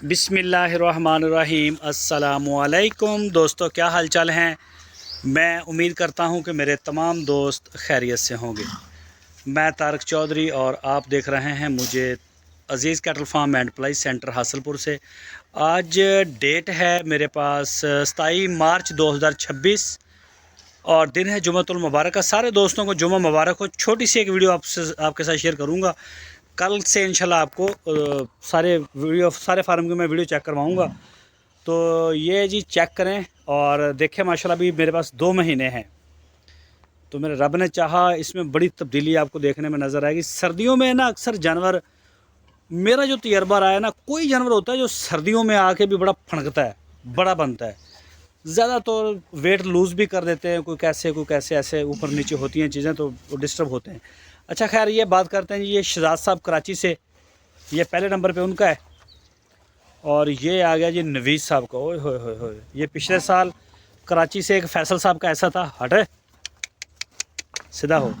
बिस्मिल्लाहिर्रहमानिर्रहीम। अस्सलामुअलैकुम दोस्तों, क्या हाल चाल हैं। मैं उम्मीद करता हूं कि मेरे तमाम दोस्त खैरियत से होंगे। मैं तारक चौधरी और आप देख रहे हैं मुझे Aziz cattle farm and ply centre Hasalpur से। आज डेट है मेरे पास 27 मार्च 2026 और दिन है जुम्मतुल मुबारक का। सारे दोस्तों को जुम्मा मुबारक हो। छोटी सी एक वीडियो आपके साथ शेयर करूंगा। कल से इंशाल्लाह आपको सारे फार्म की मैं वीडियो चेक करवाऊंगा। तो ये जी चेक करें और देखें। माशाल्लाह अभी मेरे पास 2 महीने हैं, तो मेरे रब ने चाहा इसमें बड़ी तब्दीली आपको देखने में नज़र आएगी। सर्दियों में ना अक्सर जानवर, मेरा जो तजर्बा रहा है ना, कोई जानवर होता है जो सर्दियों में आके भी बड़ा फणकता है, बड़ा बनता है। ज़्यादा तो वेट लूज़ भी कर देते हैं, कोई कैसे ऐसे ऊपर नीचे होती हैं चीज़ें, तो वो डिस्टर्ब होते हैं। अच्छा खैर, ये बात करते हैं जी। ये शहजाद साहब कराची से, ये पहले नंबर पे उनका है। और ये आ गया जी नवीज़ साहब का। ओए होए होए होए, ये पिछले साल कराची से एक फैसल साहब का ऐसा था, हटे सीधा हो।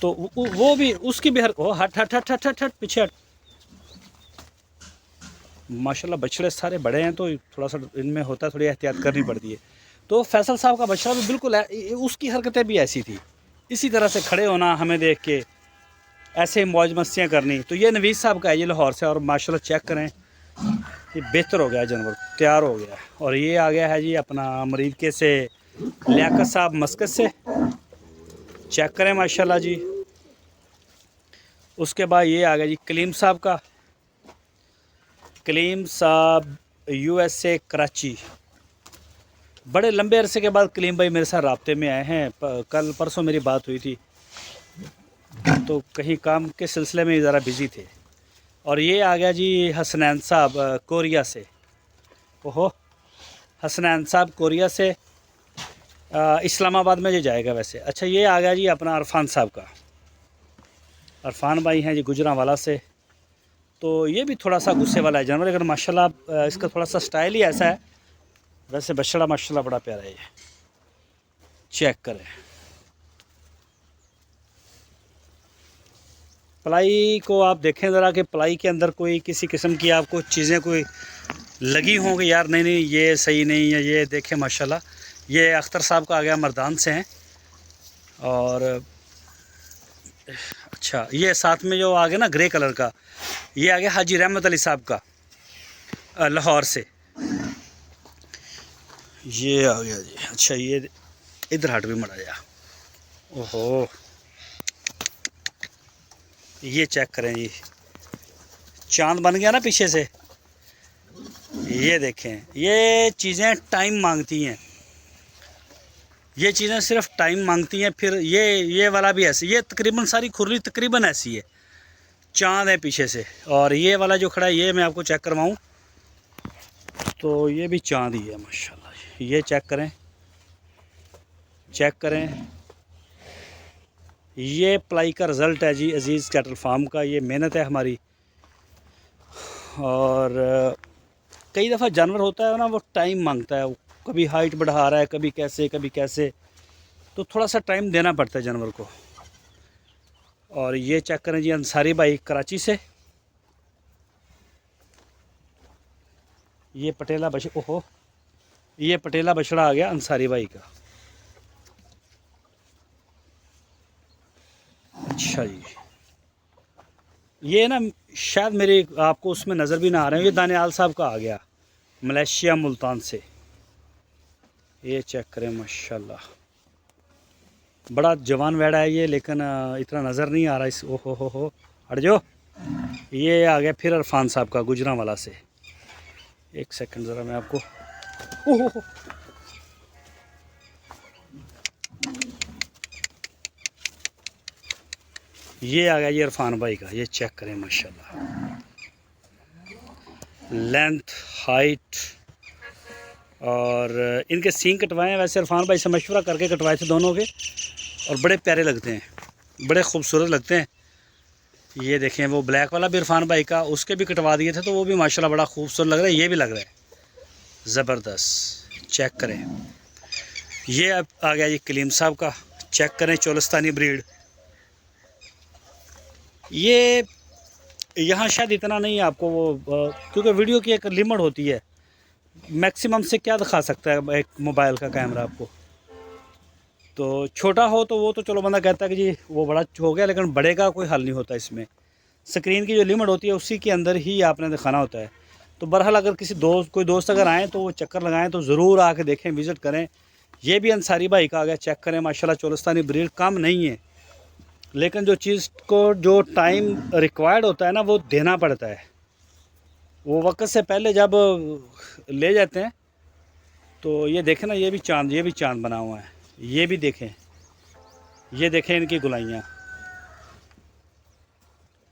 तो वो भी, उसकी भी ओ हट हट हट हट हट हट पीछे हट। माशाल्लाह बछड़े सारे बड़े हैं, तो थोड़ा सा इनमें होता है, थोड़ी एहतियात करनी पड़ती है। तो फैसल साहब का बछड़ा भी बिल्कुल उसकी हरकतें भी ऐसी थी, इसी तरह से खड़े होना हमें देख के, ऐसे मौज मस्तियाँ करनी। तो ये नवीज़ साहब का है, ये लाहौर से। और माशाल्लाह चेक करें, ये बेहतर हो गया जानवर, तैयार हो गया। और ये आ गया है जी अपना अमरीके से लियाकत साहब मस्कत से। चेक करें माशाल्लाह जी। उसके बाद ये आ गया जी कलीम साहब का। कलीम साहब USA कराची। बड़े लंबे अरसे के बाद कलीम भाई मेरे साथ राब्ते में आए हैं। कल परसों मेरी बात हुई थी, तो कहीं काम के सिलसिले में ज़रा बिज़ी थे। और ये आ गया जी हसनैन साहब कोरिया से। ओहो, हसनैन साहब कोरिया से, इस्लामाबाद में ये जाएगा वैसे। अच्छा, ये आ गया जी अपना अरफान साहब का। अरफान भाई हैं जी गुजरांवाला से। तो ये भी थोड़ा सा गुस्से वाला है जानवर, लेकिन माशाल्लाह इसका थोड़ा सा स्टाइल ही ऐसा है। वैसे बछड़ा माशाल्लाह बड़ा प्यारा है। ये चेक करें। पलाई को आप देखें ज़रा कि पलाई के अंदर कोई किसी किस्म की आपको चीज़ें कोई लगी होंगी यार, नहीं नहीं ये सही नहीं है। ये देखें माशाल्लाह, ये अख्तर साहब का आ गया, मर्दान से हैं। और अच्छा, ये साथ में जो आ गया ना ग्रे कलर का, ये आ गया हाजी रहमत अली साहब का लाहौर से। ये आ गया जी। अच्छा, ये इधर हट भी मरा जा। ओहो, ये चेक करें जी, चांद बन गया ना पीछे से। ये देखें, ये चीज़ें टाइम मांगती हैं, ये चीज़ें सिर्फ टाइम मांगती हैं। फिर ये वाला भी ऐसे, ये तकरीबन सारी खुरली तकरीबन ऐसी है, चांद है पीछे से। और ये वाला जो खड़ा है, ये मैं आपको चेक करवाऊँ तो ये भी चांद ही है माशाल्लाह। ये चेक करें, चेक करें। ये पलाई का रिज़ल्ट है जी अज़ीज़ कैटल फार्म का। ये मेहनत है हमारी। और कई दफ़ा जानवर होता है ना, वो टाइम मांगता है, कभी हाइट बढ़ा रहा है, कभी कैसे कभी कैसे, तो थोड़ा सा टाइम देना पड़ता है जानवर को। और ये चेक करें जी अंसारी भाई कराची से। ये पटेला बछड़ा, ओहो, ये पटेला बछड़ा आ गया अंसारी भाई का। अच्छा जी, ये ना शायद मेरे आपको उसमें नज़र भी ना आ रहे हैं। ये दानियाल साहब का आ गया मलेशिया मुल्तान से। ये चेक करें माशाल्लाह, बड़ा जवान वेड़ा है ये, लेकिन इतना नज़र नहीं आ रहा इस। ओहो हो, हट जाओ। ये आ गया फिर अरफान साहब का गुजरांवाला से। एक सेकंड ज़रा मैं आपको, ओहो, ये आ गया ये इरफान भाई का। ये चेक करें माशाल्लाह, लेंथ, हाइट। और इनके सींग कटवाए हैं वैसे इरफान भाई से मशवरा करके कटवाए थे दोनों के, और बड़े प्यारे लगते हैं, बड़े खूबसूरत लगते हैं। ये देखें, वो ब्लैक वाला भी इरफान भाई का, उसके भी कटवा दिए थे, तो वो भी माशाल्लाह बड़ा खूबसूरत लग रहा है। ये भी लग रहा है ज़बरदस्त। चेक करें, ये अब आ गया ये कलीम साहब का। चेक करें, चोलस्तानी ब्रीड। ये यहाँ शायद इतना नहीं है आपको वो क्योंकि वीडियो की एक लिमिट होती है, मैक्सिमम से क्या दिखा सकता है एक मोबाइल का कैमरा आपको। तो छोटा हो तो वो तो चलो बंदा कहता है कि जी वो बड़ा हो गया, लेकिन बड़े का कोई हल नहीं होता इसमें। स्क्रीन की जो लिमिट होती है उसी के अंदर ही आपने दिखाना होता है। तो बहरहाल अगर कोई दोस्त अगर आएँ तो वो चक्कर लगाएं तो ज़रूर आके देखें, विज़िट करें। ये भी अंसारी भाई का आ गया, चेक करें माशाल्लाह। चोलिस्तानी ब्रीड कम नहीं है, लेकिन जो चीज़ को जो टाइम रिक्वायर्ड होता है ना वो देना पड़ता है। वो वक्त से पहले जब ले जाते हैं तो ये देखें ना, ये भी चांद बना हुआ है। ये भी देखें, ये देखें इनकी गुलाइयाँ,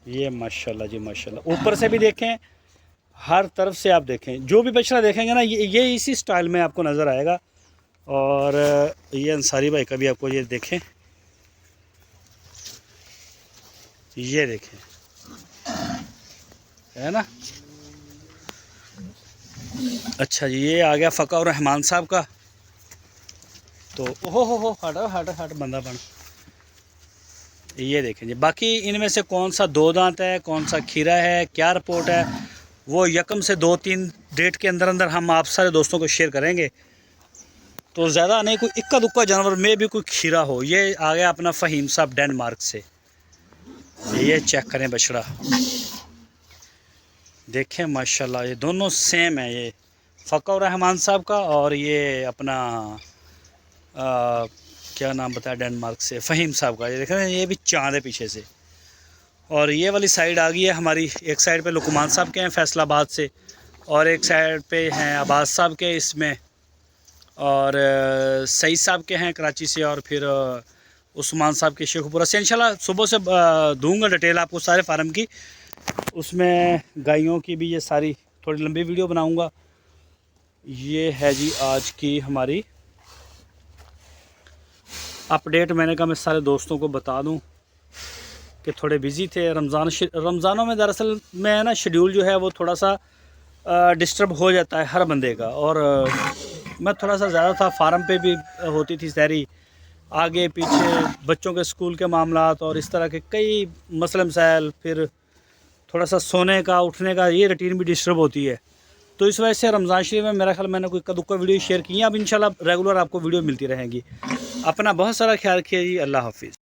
ये माशाल्लाह जी माशाल्लाह। ऊपर से भी देखें, हर तरफ से आप देखें, जो भी बछड़ा देखेंगे ना ये इसी स्टाइल में आपको नज़र आएगा। और ये अंसारी भाई का भी आपको ये देखें, ये देखें, है ना। अच्छा जी, ये आ गया फ़का और रहमान साहब का। तो ओहो हो हट बंदा बन। ये देखें जी, बाकी इनमें से कौन सा 2 दांत है, कौन सा खीरा है, क्या रिपोर्ट है, वो यकम से 2-3 डेट के अंदर अंदर हम आप सारे दोस्तों को शेयर करेंगे। तो ज़्यादा नहीं, कोई इक्का दुक्का जानवर में भी कोई खीरा हो। ये आ गया अपना फ़हीम साहब डेनमार्क से। ये चेक करें बछड़ा, देखें माशाल्लाह, ये दोनों सेम है। ये फ़का और रहमान साहब का, और ये अपना क्या नाम बताया डेनमार्क से, फ़हीम साहब का। ये देखें, ये भी चाँद है पीछे से। और ये वाली साइड आ गई है हमारी, एक साइड पे लुकमान साहब के हैं फैसलाबाद से, और एक साइड पे हैं अब्बास साहब के इसमें, और सईद साहब के हैं कराची से, और फिर उस्मान साहब के शेखपुरा से। इंशाल्लाह सुबह से दूंगा डिटेल आपको सारे फार्म की, उसमें गायों की भी ये सारी थोड़ी लंबी वीडियो बनाऊंगा। ये है जी आज की हमारी अपडेट। मैंने कहा मैं सारे दोस्तों को बता दूं कि थोड़े बिज़ी थे रमज़ानों में। दरअसल में ना शेड्यूल जो है वो थोड़ा सा डिस्टर्ब हो जाता है हर बंदे का, और मैं थोड़ा सा ज़्यादा था, फार्म पे भी होती थी सहरी, आगे पीछे बच्चों के स्कूल के मामलात और इस तरह के कई मसले मसाइल, फिर थोड़ा सा सोने का उठने का ये रूटीन भी डिस्टर्ब होती है। तो इस वजह से रमज़ान शरीफ में मेरा ख्याल मैंने कोई कदुक्का वीडियो शेयर की है। अब इंशाल्लाह रेगुलर आपको वीडियो मिलती रहेंगी। अपना बहुत सारा ख्याल रखिए जी, अल्लाह हाफिज़।